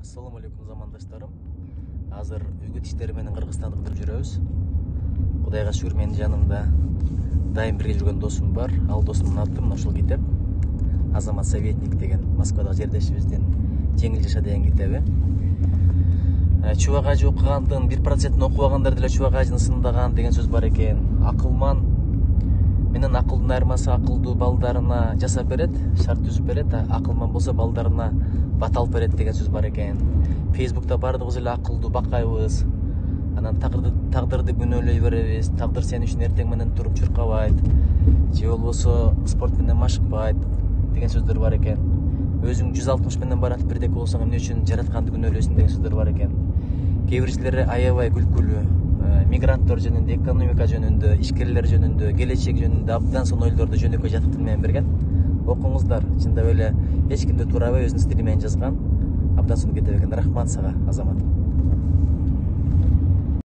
Assalamu алейкум замандаштарым. Азыр үйгө иштери менен Кыргызстанды кыдырып жүрөбүз. Кудайга шүгүр, менин жанымда дайым бирге жүргөн досум бар. Ал досумдун аты мына ушул китеп. Азамат Советник деген Москвадагы жердешибиздин жеңил жаша деген китеби. Чубак ажы окугандын 1%-ин окубагандар деле чубак ажыны сындаган деген сөз бар экен. Акылман менен акылдын айырмасы акылдуу балдарына жасап берет, шарт түзүп берет, акылман болсо балдарына бат алып берет деген сөз бар экен. Фейсбукта бардыгыбыз эле акылдуу бакайбыз. Анан тагдырды күнөөлөй беребиз. Тагдыр сен үчүн эртең менен туруп чуркабайт, же болбосо спорт менен машыкпайт деген сөздөр бар экен. Өзүң 160 менен баратып бирдеке болсоң эмне үчүн жаратканды күнөөлөйсүң деген сөздөр бар экен. Кээ бирчилери аябай күлкүлүү, мигранттар жөнүндө, экономика жөнүндө, ишкерлер жөнүндө, келечек жөнүндө абдан сонун ойлорду жөнөкөй жатык тил менен берген. Окуңуздар, чындап эле эч кимди туурабай өзүнүн стили менен жазган абдан сонун китеп экен. Рахмат сага, Азамат.